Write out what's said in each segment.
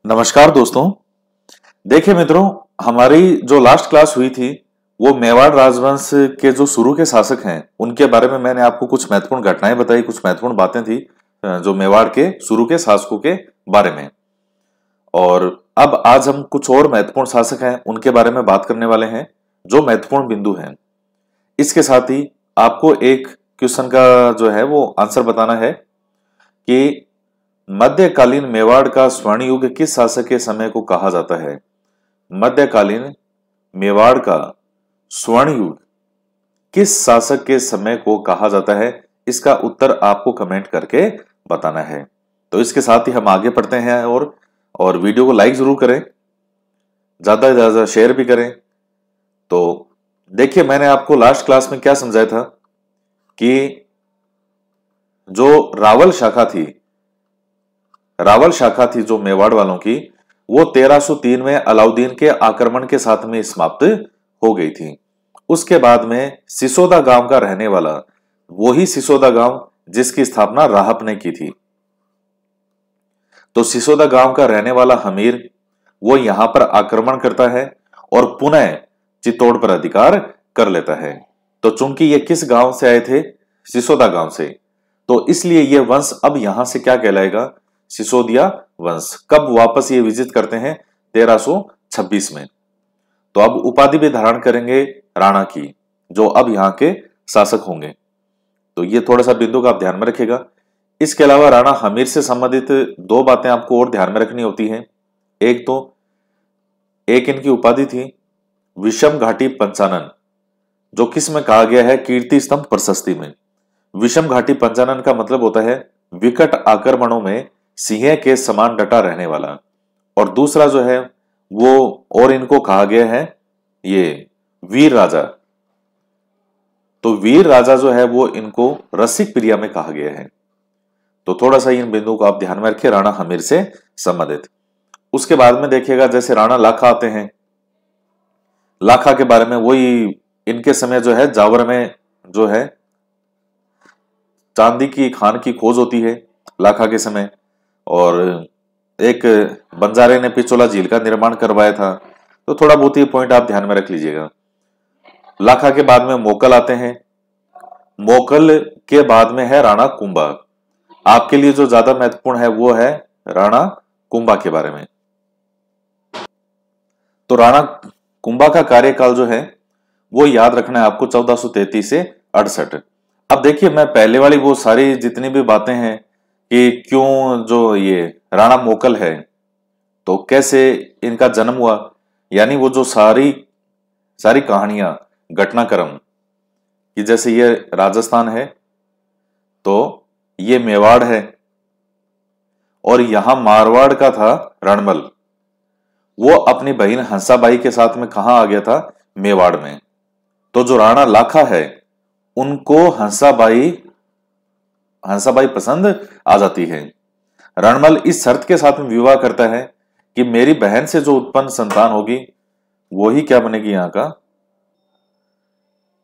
नमस्कार दोस्तों। देखिए मित्रों, हमारी जो लास्ट क्लास हुई थी वो मेवाड़ राजवंश के जो शुरू के शासक हैं उनके बारे में मैंने आपको कुछ महत्वपूर्ण घटनाएं बताई, कुछ महत्वपूर्ण बातें थी जो मेवाड़ के शुरू के शासकों के बारे में। और अब आज हम कुछ और महत्वपूर्ण शासक हैं उनके बारे में बात करने वाले हैं जो महत्वपूर्ण बिंदु हैं। इसके साथ ही आपको एक क्वेश्चन का जो है वो आंसर बताना है कि मध्यकालीन मेवाड़ का स्वर्ण युग किस शासक के समय को कहा जाता है। मध्यकालीन मेवाड़ का स्वर्ण युग किस शासक के समय को कहा जाता है, इसका उत्तर आपको कमेंट करके बताना है। तो इसके साथ ही हम आगे बढ़ते हैं और वीडियो को लाइक जरूर करें, ज्यादा से ज्यादा शेयर भी करें। तो देखिए, मैंने आपको लास्ट क्लास में क्या समझाया था कि जो रावल शाखा थी जो मेवाड़ वालों की, वो 1303 में अलाउद्दीन के आक्रमण के साथ में समाप्त हो गई थी। उसके बाद में सिसोदा गांव का रहने वाला, वही सिसोदा गांव जिसकी स्थापना राहप ने की थी, तो सिसोदा गांव का रहने वाला हमीर वो यहां पर आक्रमण करता है और पुनः चित्तौड़ पर अधिकार कर लेता है। तो चूंकि ये किस गांव से आए थे? सिसोदा गांव से, तो इसलिए यह वंश अब यहां से क्या कहलाएगा? सिसोदिया वंश। कब वापस ये विजिट करते हैं? 1326 में। तो अब उपाधि भी धारण करेंगे राणा की, जो अब यहां के शासक होंगे। तो ये थोड़ा सा बिंदु का आप ध्यान में रखिएगा। इसके अलावा राणा हमीर से संबंधित दो बातें आपको और ध्यान में रखनी होती हैं। एक इनकी उपाधि थी विषम घाटी पंचानन, जो किस में कहा गया है? कीर्ति स्तंभ प्रशस्ति में। विषम घाटी पंचानन का मतलब होता है विकट आक्रमणों में सिंह के समान डटा रहने वाला। और दूसरा जो है वो, और इनको कहा गया है ये वीर राजा। तो वीर राजा जो है वो इनको रसिक प्रिया में कहा गया है। तो थोड़ा सा इन बिंदुओं को आप ध्यान में रखिए, राणा हमीर से संबंधित। उसके बाद में देखिएगा जैसे राणा लाखा आते हैं। लाखा के बारे में वही, इनके समय जो है जावर में जो है चांदी की खान की खोज होती है लाखा के समय, और एक बंजारे ने पिछोला झील का निर्माण करवाया था। तो थोड़ा बहुत ही पॉइंट आप ध्यान में रख लीजिएगा। लाखा के बाद में मोकल आते हैं। मोकल के बाद में है राणा कुंभा। आपके लिए जो ज्यादा महत्वपूर्ण है वो है राणा कुंभा के बारे में। तो राणा कुंभा का कार्यकाल जो है वो याद रखना है आपको, 1433 से 68। अब देखिए, मैं पहले वाली वो सारी जितनी भी बातें हैं कि क्यों जो ये राणा मोकल है, तो कैसे इनका जन्म हुआ, यानी वो जो सारी कहानियां, घटनाक्रम, कि जैसे ये राजस्थान है तो ये मेवाड़ है, और यहां मारवाड़ का था रणमल। वो अपनी बहन हंसाबाई के साथ में कहां आ गया था? मेवाड़ में। तो जो राणा लाखा है उनको हंसाबाई पसंद आ जाती है। रणमल इस शर्त के साथ में विवाह करता है कि मेरी बहन से जो उत्पन्न संतान होगी वही क्या बनेगी यहां का,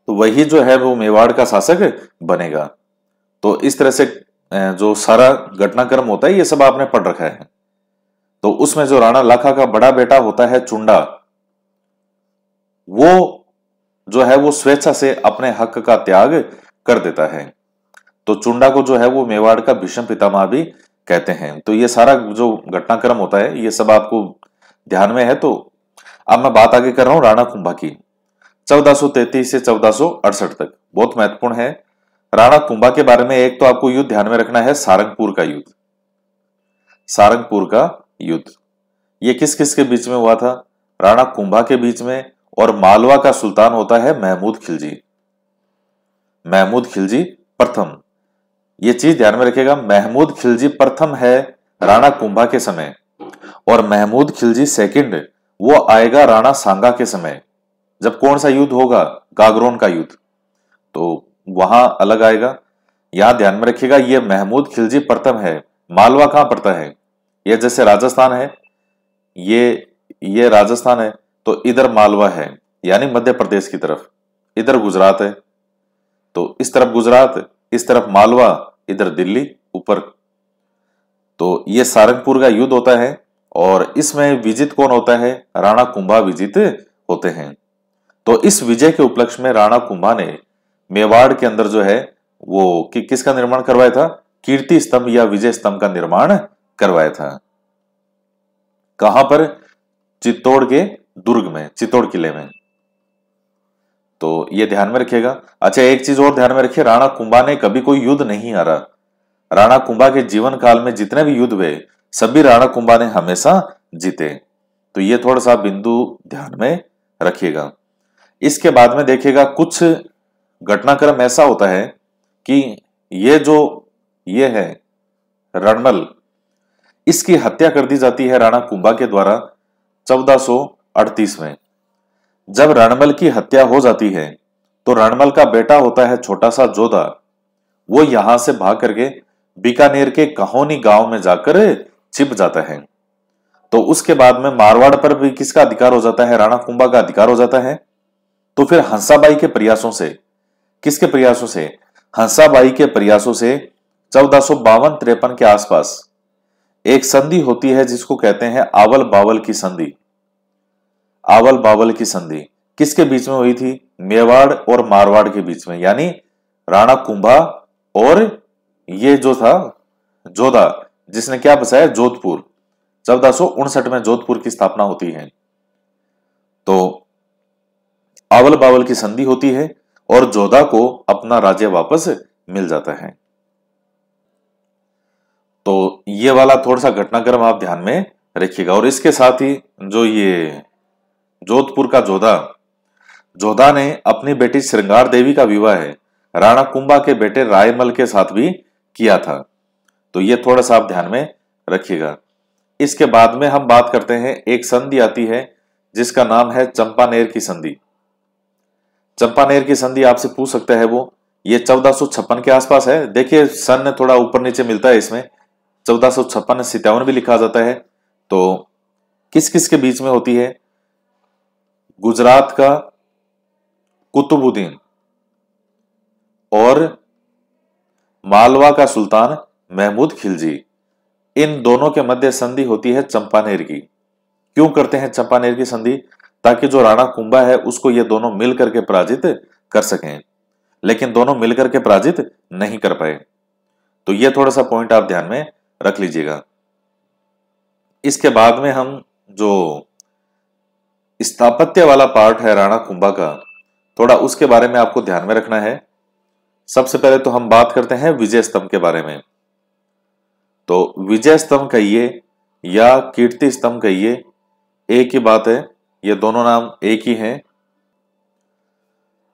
तो वही जो है वो मेवाड़ का शासक बनेगा। तो इस तरह से जो सारा घटनाक्रम होता है ये सब आपने पढ़ रखा है। तो उसमें जो राणा लाखा का बड़ा बेटा होता है चुंडा, वो जो है वो स्वेच्छा से अपने हक का त्याग कर देता है। तो चुंडा को जो है वो मेवाड़ का भीष्म पितामह भी कहते हैं। तो ये सारा जो घटनाक्रम होता है ये सब आपको ध्यान में है। तो अब मैं बात आगे कर रहा हूं राणा कुंभा की, 1433 से 1468 तक, बहुत महत्वपूर्ण है। राणा कुंभा के बारे में एक तो आपको युद्ध ध्यान में रखना है, सारंगपुर का युद्ध। सारंगपुर का युद्ध ये किस किस के बीच में हुआ था? राणा कुंभा के बीच में, और मालवा का सुल्तान होता है महमूद खिलजी प्रथम। ये चीज ध्यान में रखिएगा, महमूद खिलजी प्रथम है राणा कुंभा के समय, और महमूद खिलजी सेकंड वो आएगा राणा सांगा के समय। जब कौन सा युद्ध होगा? गागरोन का युद्ध, तो वहां अलग आएगा। यहां ध्यान में रखिएगा ये महमूद खिलजी प्रथम है। मालवा कहां पड़ता है? ये जैसे राजस्थान है, ये राजस्थान है, तो इधर मालवा है यानी मध्य प्रदेश की तरफ, इधर गुजरात है। तो इस तरफ गुजरात, इस तरफ मालवा, इधर दिल्ली ऊपर। तो ये सारंगपुर का युद्ध होता है, और इसमें विजित कौन होता है? राणा कुंभा विजित होते हैं। तो इस विजय के उपलक्ष्य में राणा कुंभा ने मेवाड़ के अंदर जो है वो किसका निर्माण करवाया था? कीर्ति स्तंभ या विजय स्तंभ का निर्माण करवाया था। कहां पर? चित्तौड़ के दुर्ग में, चित्तौड़ किले में। तो ये ध्यान में रखिएगा। अच्छा, एक चीज और ध्यान में रखिए, राणा कुंभा ने कभी कोई युद्ध नहीं हारा। राणा कुंभा के जीवन काल में जितने भी युद्ध हुए सभी राणा कुंभा ने हमेशा जीते। तो ये थोड़ा सा बिंदु ध्यान में रखिएगा। इसके बाद में देखिएगा कुछ घटनाक्रम ऐसा होता है कि ये है रणमल, इसकी हत्या कर दी जाती है राणा कुंभा के द्वारा 1438 में। जब रणमल की हत्या हो जाती है तो रणमल का बेटा होता है छोटा सा जोधा, वो यहां से भाग करके बीकानेर के कहोनी गांव में जाकर छिप जाता है। तो उसके बाद में मारवाड़ पर भी किसका अधिकार हो जाता है? राणा कुंभा का अधिकार हो जाता है। तो फिर हंसाबाई के प्रयासों से, किसके प्रयासों से? हंसाबाई के प्रयासों से 1452-53 के आसपास एक संधि होती है जिसको कहते हैं आवल बावल की संधि। आवल बावल की संधि किसके बीच में हुई थी? मेवाड़ और मारवाड़ के बीच में, यानी राणा कुंभा और ये जो था जोधा, जिसने क्या बसाया? जोधपुर। 1459 में जोधपुर की स्थापना होती है। तो आवल बावल की संधि होती है और जोधा को अपना राज्य वापस मिल जाता है। तो ये वाला थोड़ा सा घटनाक्रम आप ध्यान में रखिएगा। और इसके साथ ही जो ये जोधपुर का जोधा ने अपनी बेटी श्रृंगार देवी का विवाह है राणा कुंभा के बेटे रायमल के साथ भी किया था। तो ये थोड़ा सा आप ध्यान में रखिएगा। इसके बाद में हम बात करते हैं, एक संधि आती है जिसका नाम है चंपानेर की संधि। चंपानेर की संधि आपसे पूछ सकता है वो, ये 1456 के आसपास है। देखिए सन थोड़ा ऊपर नीचे मिलता है इसमें, 1456-57 भी लिखा जाता है। तो किस किस के बीच में होती है? गुजरात का कुतुबुद्दीन और मालवा का सुल्तान महमूद खिलजी, इन दोनों के मध्य संधि होती है चंपानेर की। क्यों करते हैं चंपानेर की संधि? ताकि जो राणा कुंभा है उसको ये दोनों मिलकर के पराजित कर सकें, लेकिन दोनों मिलकर के पराजित नहीं कर पाए। तो ये थोड़ा सा पॉइंट आप ध्यान में रख लीजिएगा। इसके बाद में हम जो स्थापत्य वाला पार्ट है राणा कुंभा का, थोड़ा उसके बारे में आपको ध्यान में रखना है। सबसे पहले तो हम बात करते हैं विजय स्तंभ के बारे में। तो विजय स्तंभ कहिए या कीर्ति स्तंभ कहिए, एक ही बात है, ये दोनों नाम एक ही हैं।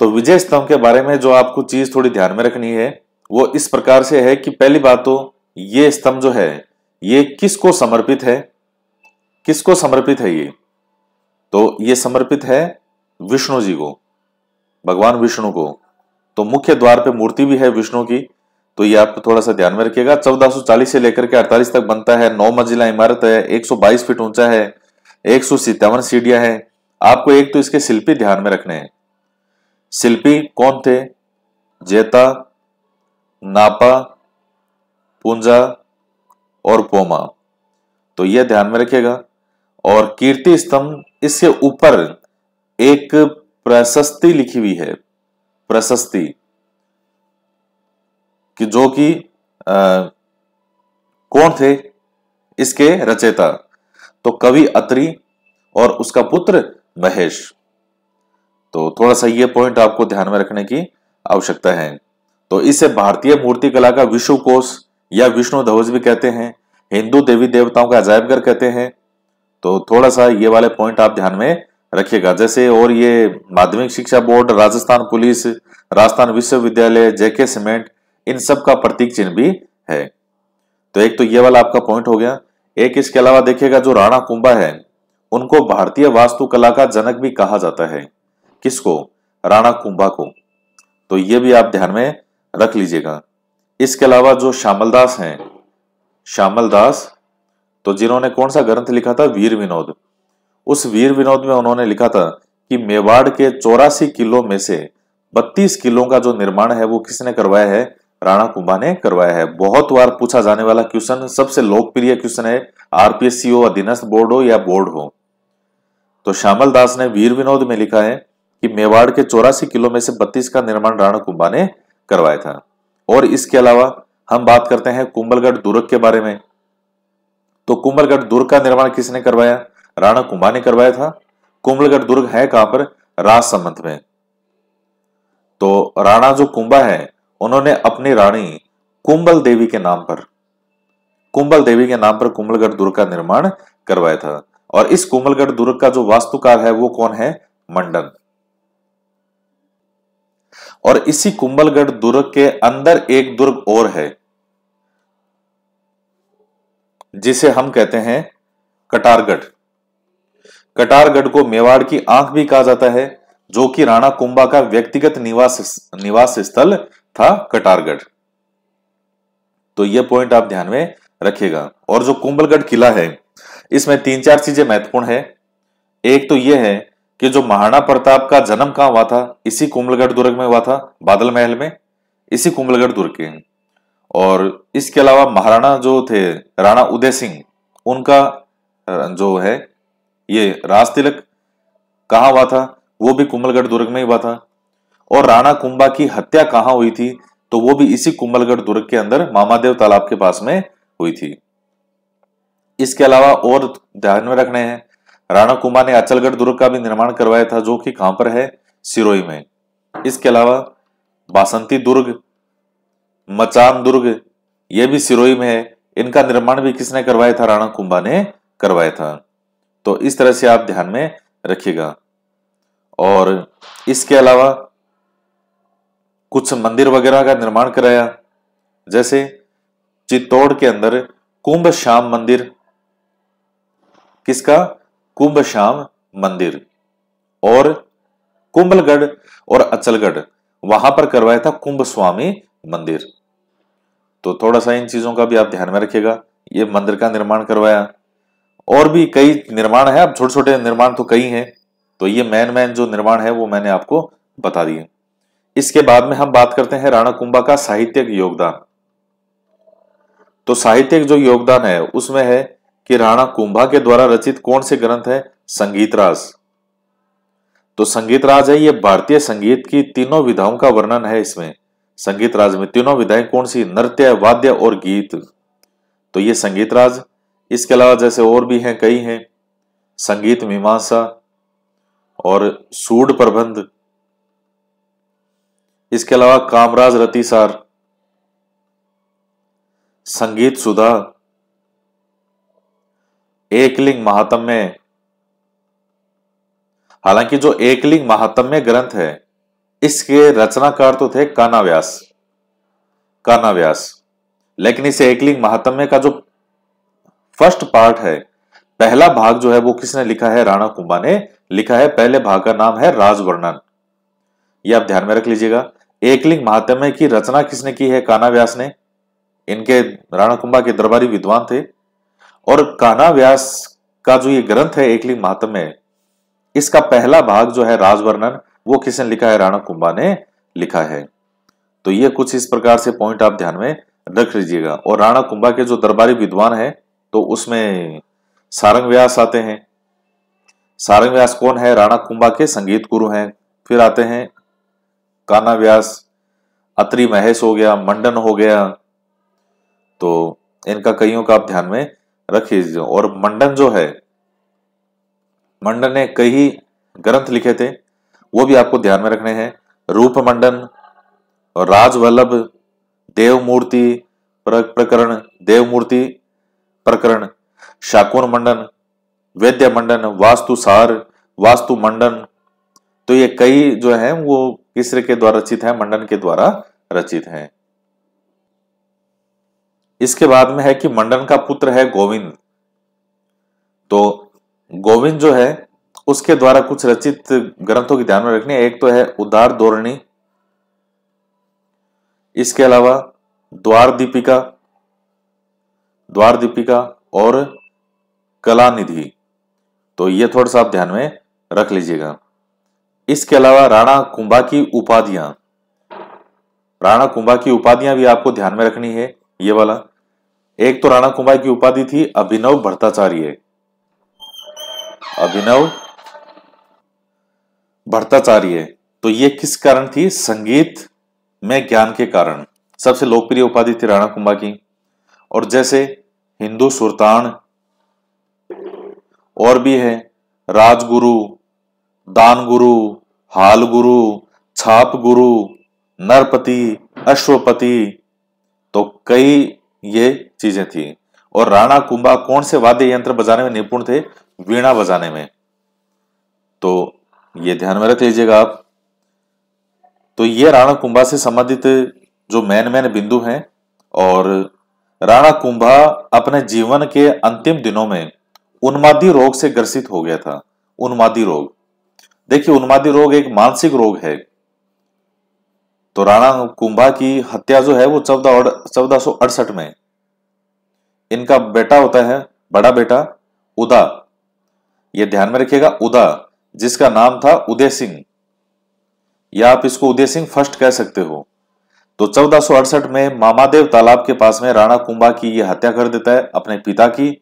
तो विजय स्तंभ के बारे में जो आपको चीज थोड़ी ध्यान में रखनी है वो इस प्रकार से है कि पहली बात तो ये स्तंभ जो है ये किसको समर्पित है? किसको समर्पित है ये? तो ये समर्पित है विष्णु जी को, भगवान विष्णु को। तो मुख्य द्वार पे मूर्ति भी है विष्णु की। तो ये आप थोड़ा सा ध्यान में रखिएगा। 1440 से लेकर के 48 तक बनता है। 9 मंजिला इमारत है, 122 फीट ऊंचा है, 157 सीढ़ियां हैं। आपको एक तो इसके शिल्पी ध्यान में रखने हैं। शिल्पी कौन थे? जेता, नापा, पुंजा और पोमा। तो यह ध्यान में रखिएगा। और कीर्ति स्तंभ, इससे ऊपर एक प्रशस्ति लिखी हुई है, प्रशस्ति कि जो कि कौन थे इसके रचयिता? तो कवि अत्रि और उसका पुत्र महेश। तो थोड़ा सा ये पॉइंट आपको ध्यान में रखने की आवश्यकता है। तो इसे भारतीय मूर्ति कला का विश्व कोश या विष्णु ध्वज भी कहते हैं, हिंदू देवी देवताओं का अजायबघर कहते हैं। तो थोड़ा सा ये वाले पॉइंट आप ध्यान में रखिएगा। जैसे और ये माध्यमिक शिक्षा बोर्ड, राजस्थान पुलिस, राजस्थान विश्वविद्यालय, जेके सीमेंट, इन सब का प्रतीक चिन्ह भी है। तो एक तो ये वाला आपका पॉइंट हो गया। एक इसके अलावा देखिएगा जो राणा कुंभा है उनको भारतीय वास्तुकला का जनक भी कहा जाता है। किसको? राणा कुंभा को। तो ये भी आप ध्यान में रख लीजिएगा। इसके अलावा जो श्यामल दास हैं, श्यामल दास, तो जिन्होंने कौन सा ग्रंथ लिखा था? वीर विनोद। उस वीर विनोद में उन्होंने लिखा था कि मेवाड़ के 84 किलों में से 32 किलों का जो निर्माण है वो किसने करवाया है? राणा कुंभा ने करवाया है। बहुत बार पूछा जाने वाला क्वेश्चन, सबसे लोकप्रिय क्वेश्चन है, आरपीएससी हो, अधीनस्थ बोर्ड हो या बोर्ड हो। तो श्यामल दास ने वीर विनोद में लिखा है कि मेवाड़ के 84 किलो में से 32 का निर्माण राणा कुंभा ने करवाया था। और इसके अलावा हम बात करते हैं कुंभलगढ़ दुर्ग के बारे में। तो कुंभलगढ़ दुर्ग का निर्माण किसने करवाया? राणा कुंभा ने करवाया था। कुंभलगढ़ दुर्ग है कहां पर? राजसमंद में। तो राणा जो कुंभा है, उन्होंने अपनी रानी कुंभल देवी के नाम पर कुंभलगढ़ दुर्ग का निर्माण करवाया था। और इस कुंभलगढ़ दुर्ग का जो वास्तुकार है वो कौन है? मंडन। और इसी कुंभलगढ़ दुर्ग के अंदर एक दुर्ग और है जिसे हम कहते हैं कटारगढ़। कटारगढ़ को मेवाड़ की आंख भी कहा जाता है, जो कि राणा कुंभा का व्यक्तिगत निवास स्थल था कटारगढ़। तो यह पॉइंट आप ध्यान में रखिएगा। और जो कुंभलगढ़ किला है, इसमें 3-4 चीजें महत्वपूर्ण है। एक तो यह है कि जो महाराणा प्रताप का जन्म कहां हुआ था? इसी कुंभलगढ़ दुर्ग में हुआ था, बादल महल में, इसी कुंभलगढ़ दुर्ग के। और इसके अलावा महाराणा जो थे राणा उदय सिंह, उनका जो है ये राज तिलक कहां हुआ था? वो भी कुंभलगढ़ दुर्ग में ही हुआ था। और राणा कुंभा की हत्या कहां हुई थी? तो वो भी इसी कुंभलगढ़ दुर्ग के अंदर मामादेव तालाब के पास में हुई थी। इसके अलावा और ध्यान में रखने हैं, राणा कुंभा ने अचलगढ़ दुर्ग का भी निर्माण करवाया था, जो कि कहां पर है? सिरोही में। इसके अलावा बासंती दुर्ग, मचान दुर्ग, ये भी सिरोही में है। इनका निर्माण भी किसने करवाया था? राणा कुंभा ने करवाया था। तो इस तरह से आप ध्यान में रखिएगा। और इसके अलावा कुछ मंदिर वगैरह का निर्माण कराया, जैसे चित्तौड़ के अंदर कुंभ श्याम मंदिर। किसका? कुंभ श्याम मंदिर। और कुंभलगढ़ और अचलगढ़, वहां पर करवाया था कुंभ स्वामी मंदिर। तो थोड़ा सा इन चीजों का भी आप ध्यान में रखिएगा। ये मंदिर का निर्माण करवाया। और भी कई निर्माण है, अब छोटे छोटे निर्माण तो कई हैं। तो ये मेन जो निर्माण है वो मैंने आपको बता दिए। इसके बाद में हम बात करते हैं राणा कुंभा का साहित्यिक योगदान। तो साहित्यिक जो योगदान है उसमें है कि राणा कुंभा के द्वारा रचित कौन से ग्रंथ है? संगीतराज। तो संगीतराज है, ये भारतीय संगीत की तीनों विधाओं का वर्णन है। इसमें संगीतराज में तीनों विधाएं कौन सी? नृत्य, वाद्य और गीत। तो ये संगीतराज। इसके अलावा जैसे और भी हैं, कई हैं, संगीत मीमांसा और सूड प्रबंध। इसके अलावा कामराज रतिसार, संगीत सुधा, एकलिंग महात्म्य। हालांकि जो एकलिंग महात्म्य ग्रंथ है, इसके रचनाकार तो थे कानाव्यास। लेकिन इस एकलिंग महात्म्य का जो फर्स्ट पार्ट है, पहला भाग जो है वो किसने लिखा है? राणा कुंभा ने लिखा है। पहले भाग का नाम है राजवर्णन। ये आप ध्यान में रख लीजिएगा। एकलिंग महात्म्य की रचना किसने की है? कानाव्यास ने। इनके राणा कुंभा के दरबारी विद्वान थे। और कानाव्यास का जो ये ग्रंथ है एकलिंग महात्म्य, इसका पहला भाग जो है राजवर्णन, वो किसने लिखा है? राणा कुंभा ने लिखा है। तो ये कुछ इस प्रकार से पॉइंट आप ध्यान में रख लीजिएगा। और राणा कुंभा के जो दरबारी विद्वान है, तो उसमें सारंग व्यास आते हैं। सारंग व्यास कौन है? राणा कुंभा के संगीत गुरु हैं। फिर आते हैं काना व्यास, अत्रि महेश हो गया, मंडन हो गया। तो इनका कईयों का आप ध्यान में रखिए। और मंडन जो है, मंडन ने कई ग्रंथ लिखे थे, वो भी आपको ध्यान में रखने हैं। रूप मंडन, राजवल्लभ, देवमूर्ति प्रकरण, शाकुन मंडन, वैद्य मंडन, वास्तुसार, वास्तु मंडन। तो ये कई जो है वो किसरे के द्वारा रचित है? मंडन के द्वारा रचित हैं। इसके बाद में है कि मंडन का पुत्र है गोविंद। तो गोविंद जो है उसके द्वारा कुछ रचित ग्रंथों की ध्यान में रखनी है। एक तो है उदार धोरणी, इसके अलावा द्वार दीपिका और कलानिधि। तो ये थोड़ा सा आप ध्यान में रख लीजिएगा। इसके अलावा राणा कुंभा की उपाधियां, राणा कुंभा की उपाधियां भी आपको ध्यान में रखनी है। ये वाला एक तो राणा कुंभा की उपाधि थी अभिनव भट्टाचार्य। अभिनव भट्टाचार्य, तो ये किस कारण थी? संगीत में ज्ञान के कारण। सबसे लोकप्रिय उपाधि थी राणा कुंभा की। और जैसे हिंदू सुल्तान और भी है, राजगुरु, दान गुरु, हाल गुरु, छाप गुरु, नरपति, अश्वपति, तो कई ये चीजें थी। और राणा कुंभा कौन से वाद्य यंत्र बजाने में निपुण थे? वीणा बजाने में। तो ये ध्यान में रख लीजिएगा आप। तो ये राणा कुंभा से संबंधित जो मेन बिंदु हैं। और राणा कुंभा अपने जीवन के अंतिम दिनों में उन्मादी रोग से ग्रसित हो गया था। उन्मादी रोग, देखिए उन्मादी रोग एक मानसिक रोग है। तो राणा कुंभा की हत्या जो है वो 1468 में। इनका बेटा होता है, बड़ा बेटा उदा, ये ध्यान में रखिएगा, उदा, जिसका नाम था उदय सिंह, या आप इसको उदय सिंह फर्स्ट कह सकते हो। तो 1468 में मामादेव तालाब के पास में राणा कुंभा की यह हत्या कर देता है अपने पिता की,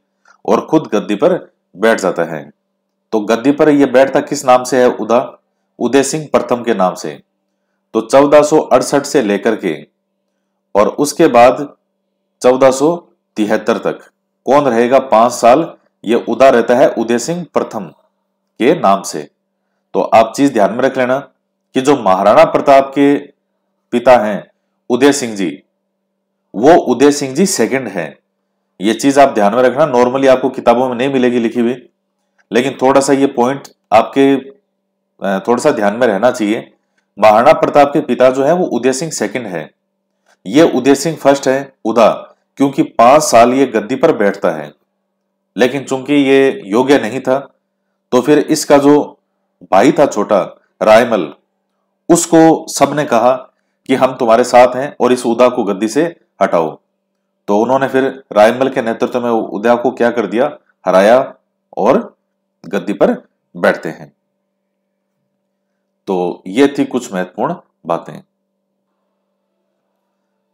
और खुद गद्दी पर बैठ जाता है। तो गद्दी पर यह बैठता किस नाम से है? उदा, उदय सिंह प्रथम के नाम से। तो 1468 से लेकर के और उसके बाद 1473 तक कौन रहेगा? 5 साल यह उदा रहता है उदय सिंह प्रथम के नाम से। तो आप चीज ध्यान में रख लेना कि जो महाराणा प्रताप के पिता हैं उदय सिंह जी, वो उदय सिंह जी सेकंड हैं। ये चीज आप ध्यान में रखना, नॉर्मली आपको किताबों में नहीं मिलेगी लिखी हुई, लेकिन थोड़ा सा ये पॉइंट आपके थोड़ा सा ध्यान में रहना चाहिए। महाराणा प्रताप के पिता जो है वो उदय सिंह सेकंड है, ये उदय सिंह फर्स्ट है उदा, क्योंकि 5 साल ये गद्दी पर बैठता है। लेकिन चूंकि ये योग्य नहीं था, तो फिर इसका जो भाई था छोटा रायमल, उसको सबने कहा कि हम तुम्हारे साथ हैं और इस उदा को गद्दी से हटाओ। तो उन्होंने फिर रायमल के नेतृत्व में उदा को क्या कर दिया? हराया और गद्दी पर बैठते हैं। तो ये थी कुछ महत्वपूर्ण बातें।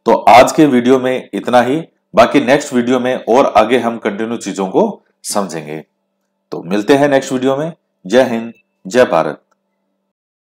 तो आज के वीडियो में इतना ही, बाकी नेक्स्ट वीडियो में और आगे हम कंटिन्यू चीजों को समझेंगे। तो मिलते हैं नेक्स्ट वीडियो में। जय हिंद, जय भारत।